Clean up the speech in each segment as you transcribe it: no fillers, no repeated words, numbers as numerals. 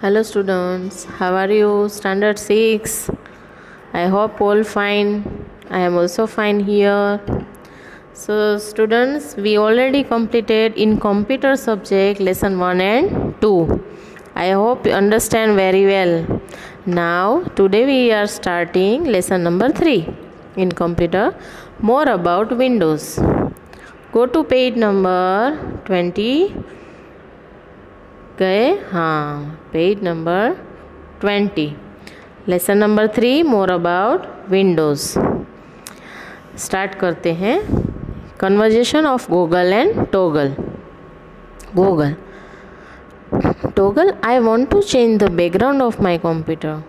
Hello students, how are you? Standard 6. I hope all fine. I am also fine here. So students, we already completed in computer subject lesson 1 and 2. I hope you understand very well. Now today we are starting lesson number 3 in computer, more about Windows. Go to page number 20. गए हाँ, page number 20, lesson number 3, more about Windows. Start करते हैं। Conversation of Google and Toggle. Toggle, I want to change the background of my computer.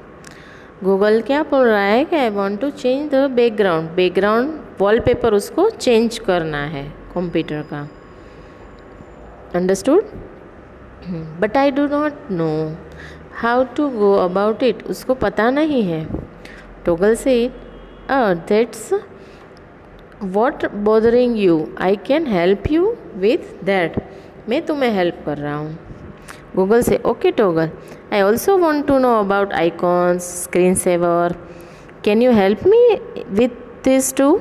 Google क्या बोल रहा है कि I want to change the background wallpaper उसको change करना है कंप्यूटर का। Understood? But I do not know how to go about it. उसको पता नहीं है। टॉगल से that's what bothering you, I can help you with that. मैं तुम्हें हेल्प कर रहा हूँ। गूगल से okay Toggle, I also want to know about icons, screen saver, can you help me with this two,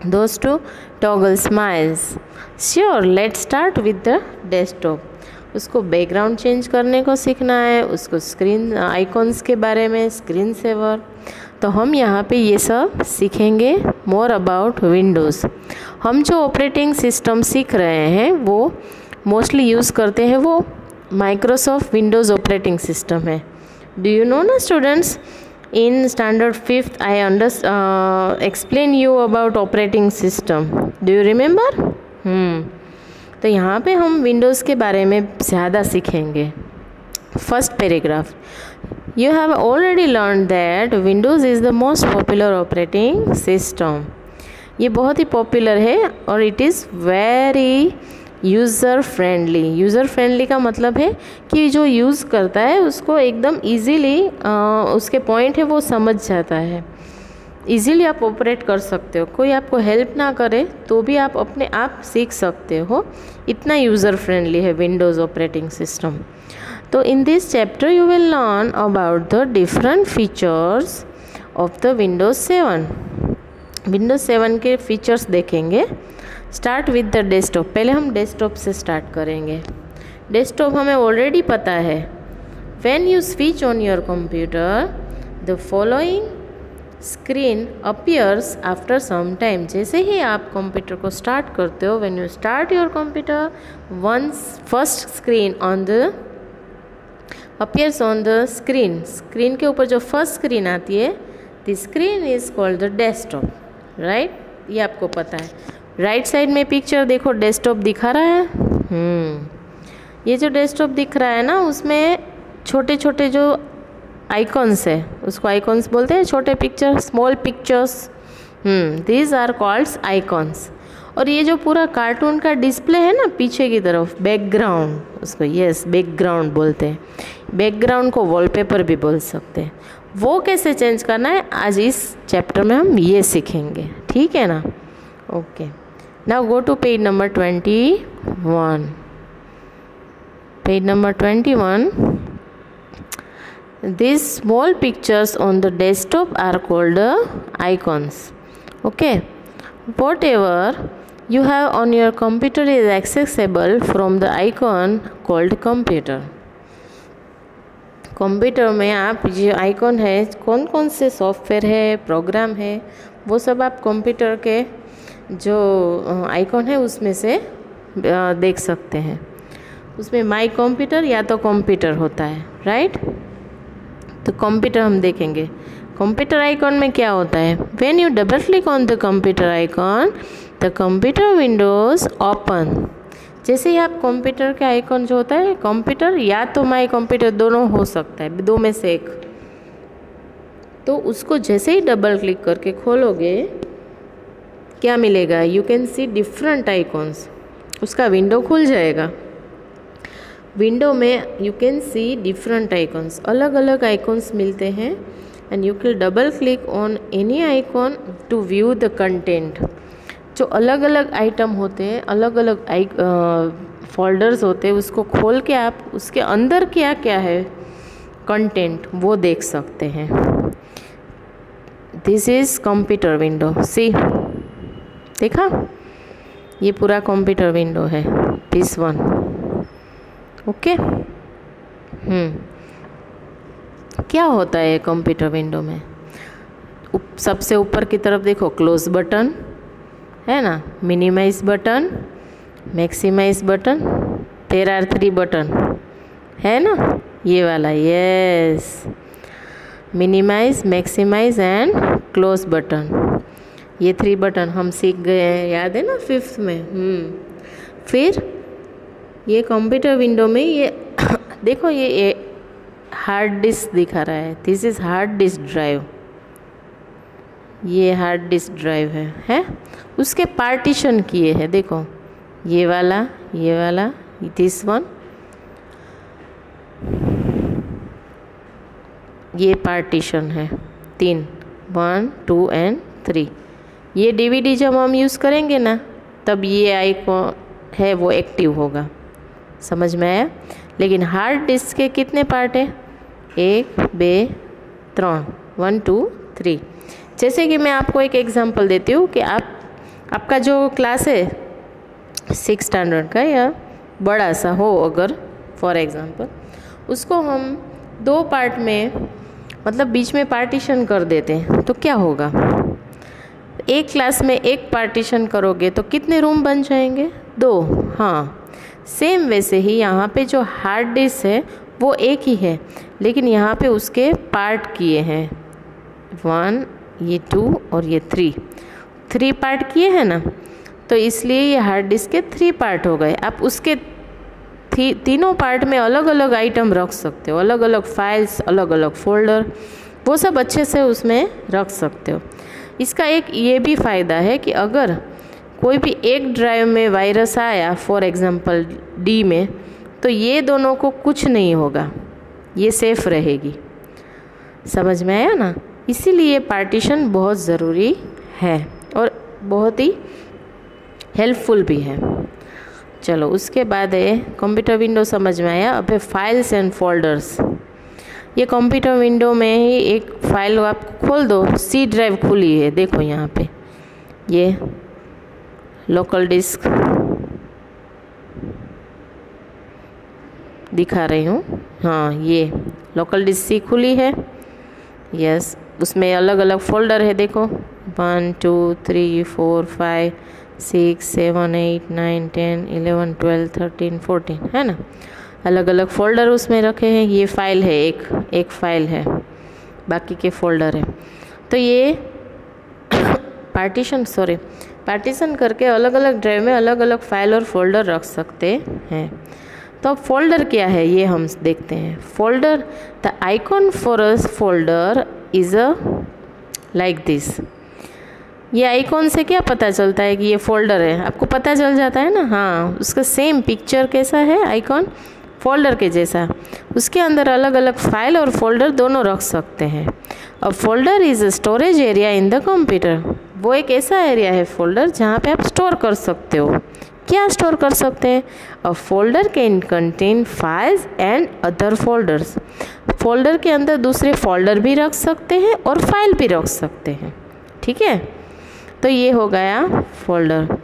those two. Toggle smiles, sure, let's start with the desktop. उसको background change करने को सीखना है, उसको screen icons के बारे में, screen saver. तो हम यहाँ पे ये सब सीखेंगे। मोर अबाउट विंडोज़। हम जो ऑपरेटिंग सिस्टम सीख रहे हैं वो मोस्टली यूज़ करते हैं, वो माइक्रोसॉफ्ट विंडोज़ ऑपरेटिंग सिस्टम है। डू यू नो ना students, in standard 5th I explain you about operating system. Do you remember? तो यहाँ पे हम विंडोज़ के बारे में ज़्यादा सीखेंगे। First paragraph, you have already learn that Windows is the most popular operating system. ये बहुत ही पॉपुलर है और it is very user friendly. User friendly का मतलब है कि जो यूज़ करता है उसको एकदम ईजीली उसके पॉइंट है वो समझ जाता है। इजीली आप ऑपरेट कर सकते हो, कोई आपको हेल्प ना करे तो भी आप अपने आप सीख सकते हो। इतना यूज़र फ्रेंडली है विंडोज़ ऑपरेटिंग सिस्टम। तो in this chapter you will learn about the different features of the Windows 7। Windows 7 के फीचर्स देखेंगे। Start with the desktop. पहले हम डेस्कटॉप से स्टार्ट करेंगे। डेस्कटॉप हमें ऑलरेडी पता है। When you switch on your computer the following screen appears after some time. जैसे ही आप कंप्यूटर को स्टार्ट करते हो, when you start your computer, once first screen on the appears on the screen. Screen के ऊपर जो फर्स्ट स्क्रीन आती है, the screen is called the desktop, right? ये आपको पता है। राइट साइड में पिक्चर देखो, डेस्कटॉप दिखा रहा है। ये जो डेस्कटॉप दिख रहा है ना, उसमें छोटे छोटे जो आइकॉन्स है, उसको आइकॉन्स बोलते हैं, छोटे picture, small pictures. These are called icons. और ये जो पूरा कार्टून का डिस्प्ले है ना पीछे की तरफ, बैकग्राउंड, उसको यस बैकग्राउंड बोलते हैं। बैकग्राउंड को वॉलपेपर भी बोल सकते हैं। वो कैसे चेंज करना है आज इस चैप्टर में हम ये सीखेंगे, ठीक है ना? Okay, now go to page number 21। Page number 21। These small pictures on the desktop are called icons. Okay, whatever you have on your computer is accessible from the icon called computer. Computer में आप जो icon है, कौन कौन से software है, programme है, वो सब आप कंप्यूटर के जो आइकॉन है उसमें से देख सकते हैं। उसमें माई कंप्यूटर या तो कंप्यूटर होता है, राइट? तो कंप्यूटर हम देखेंगे। कंप्यूटर आइकॉन में क्या होता है? When U double click on the computer icon the computer Windows open. जैसे ही आप कंप्यूटर के आइकॉन जो होता है, कंप्यूटर या तो माई कंप्यूटर, दोनों हो सकता है, दो में से एक। तो उसको जैसे ही डबल क्लिक करके खोलोगे, क्या मिलेगा? You can see different icons. उसका विंडो खुल जाएगा। विंडो में you can see different icons, अलग अलग आइकॉन्स मिलते हैं। And you can double click on any icon to view the content. जो अलग अलग आइटम होते हैं, अलग अलग फोल्डर्स होते हैं, उसको खोल के आप उसके अंदर क्या क्या है कंटेंट वो देख सकते हैं। This is computer window. See, देखा, ये पूरा कंप्यूटर विंडो है, दिस वन। ओके। क्या होता है कंप्यूटर विंडो में? सबसे ऊपर की तरफ देखो, क्लोज बटन है ना, minimise button, maximise button, there are 3 button है ना, ये वाला, yes, minimise, maximise and close button. ये 3 बटन हम सीख गए हैं, याद है ना 5th में। फिर ये कंप्यूटर विंडो में ये देखो, ये हार्ड डिस्क दिखा रहा है, this is hard disk drive. ये हार्ड डिस्क ड्राइव है उसके पार्टीशन किए हैं, देखो, ये वाला, दिस वन, ये पार्टीशन है 3, 1, 2 एंड 3। ये डीवीडी जब हम यूज़ करेंगे ना, तब ये आइकॉन है वो एक्टिव होगा, समझ में आया? लेकिन हार्ड डिस्क के कितने पार्ट है? 1, 2, 3, 1, 2, 3। जैसे कि मैं आपको एक एग्जांपल देती हूँ कि आपका जो क्लास है 6 स्टैंडर्ड का या बड़ा सा हो अगर, फॉर एग्जांपल, उसको हम 2 पार्ट में, मतलब बीच में पार्टीशन कर देते हैं, तो क्या होगा? एक क्लास में एक पार्टीशन करोगे तो कितने रूम बन जाएंगे? 2। हाँ, सेम वैसे ही यहाँ पे जो हार्ड डिस्क है वो एक ही है, लेकिन यहाँ पे उसके पार्ट किए हैं, 1, ये 2 और ये 3 पार्ट किए हैं ना, तो इसलिए ये हार्ड डिस्क के 3 पार्ट हो गए। आप उसके तीनों पार्ट में अलग अलग आइटम रख सकते हो, अलग अलग फाइल्स, अलग अलग फोल्डर, वो सब अच्छे से उसमें रख सकते हो। इसका एक ये भी फ़ायदा है कि अगर कोई भी एक ड्राइव में वायरस आया, फॉर एग्जांपल डी में, तो ये दोनों को कुछ नहीं होगा, ये सेफ रहेगी। समझ में आया ना? इसीलिए पार्टीशन बहुत ज़रूरी है और बहुत ही हेल्पफुल भी है। चलो, उसके बाद है कंप्यूटर विंडो, समझ में आया। अब है फाइल्स एंड फोल्डर्स। ये कंप्यूटर विंडो में ही एक फाइल आप खोल दो, सी ड्राइव खुली है, देखो यहाँ पे, ये लोकल डिस्क दिखा रही हूँ, हाँ, ये लोकल डिस्क सी खुली है, यस। उसमें अलग अलग फोल्डर है, देखो, 1, 2, 3, 4, 5, 6, 7, 8, 9, 10, 11, 12, 13, 14 है ना, अलग अलग फोल्डर उसमें रखे हैं। ये फाइल है, एक फाइल है, बाकी के फोल्डर है। तो ये पार्टीशन करके अलग अलग ड्राइव में अलग अलग फाइल और फोल्डर रख सकते हैं। तो अब फोल्डर क्या है ये हम देखते हैं। Folder, the icon for a folder is a like this. ये आइकॉन से क्या पता चलता है कि ये फोल्डर है? आपको पता चल जाता है ना, हाँ, उसका सेम पिक्चर कैसा है, आइकॉन फोल्डर के जैसा, उसके अंदर अलग अलग फाइल और फोल्डर दोनों रख सकते हैं। अब folder is a storage area in the computer. वो एक ऐसा एरिया है फोल्डर जहाँ पे आप स्टोर कर सकते हो। क्या स्टोर कर सकते हैं? A folder can contain files and other folders. Folder के अंदर दूसरे फोल्डर भी रख सकते हैं और फाइल भी रख सकते हैं, ठीक है। तो ये हो गया फोल्डर।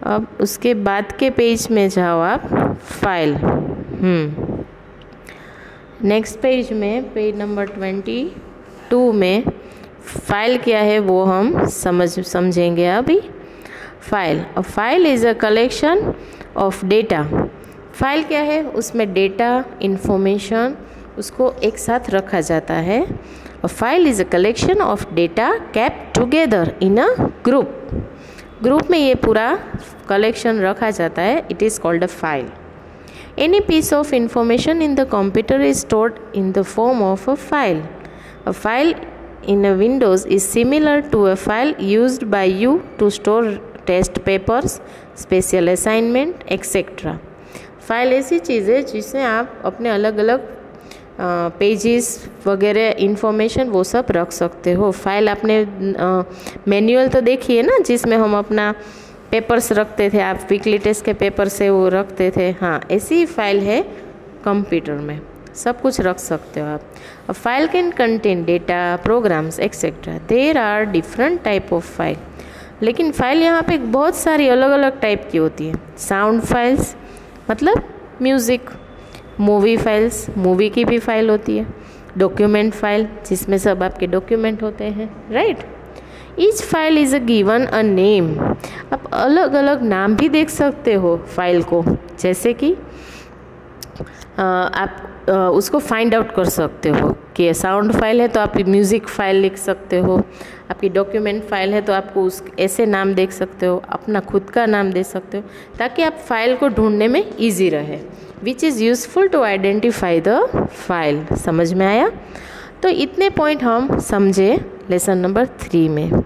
अब उसके बाद के पेज में जाओ आप, फाइल। नेक्स्ट पेज में, पेज नंबर 22 में फाइल क्या है वो हम समझेंगे अभी। File, a file is a collection of data. File क्या है? उसमें डेटा, इंफॉर्मेशन, उसको एक साथ रखा जाता है। A file is a collection of data kept together in a group में ये पूरा कलेक्शन रखा जाता है। It is called a file. Any piece of information in the computer is stored in the form of a file. A file in a Windows is similar to a file used by you to store test papers, special assignment, etc. File ऐसी चीज़ है जिसमें आप अपने अलग अलग pages वगैरह information वो सब रख सकते हो। फाइल आपने मैनुअल तो देखी है ना, जिसमें हम अपना पेपर्स रखते थे, आप वीकली टेस्ट के पेपर से वो रखते थे, हाँ, ऐसी फाइल है कंप्यूटर में। सब कुछ रख सकते हो आप। A file can contain data, programs etcetera. There are different type of file. लेकिन फ़ाइल यहाँ पे बहुत सारी अलग अलग टाइप की होती है। साउंड फाइल्स मतलब म्यूज़िक, मूवी फाइल्स, मूवी की भी फाइल होती है, डॉक्यूमेंट फाइल जिसमें सब आपके डॉक्यूमेंट होते हैं, right. Each file is a given a name. आप अलग अलग नाम भी देख सकते हो फाइल को, जैसे कि आप उसको फाइंड आउट कर सकते हो कि साउंड फाइल है तो आप म्यूज़िक फाइल लिख सकते हो, आपकी डॉक्यूमेंट फाइल है तो आपको उस ऐसे नाम देख सकते हो, अपना खुद का नाम दे सकते हो, ताकि आप फाइल को ढूंढने में ईजी रहे। Which is useful to identify the file. समझ में आया? तो इतने पॉइंट हम समझे लेसन नंबर 3 में।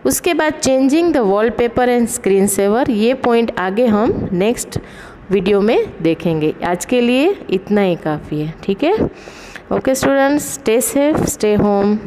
उसके बाद changing the wallpaper and screen saver, ये पॉइंट आगे हम नेक्स्ट वीडियो में देखेंगे। आज के लिए इतना ही काफ़ी है, ठीक है। Okay students, stay safe, stay home.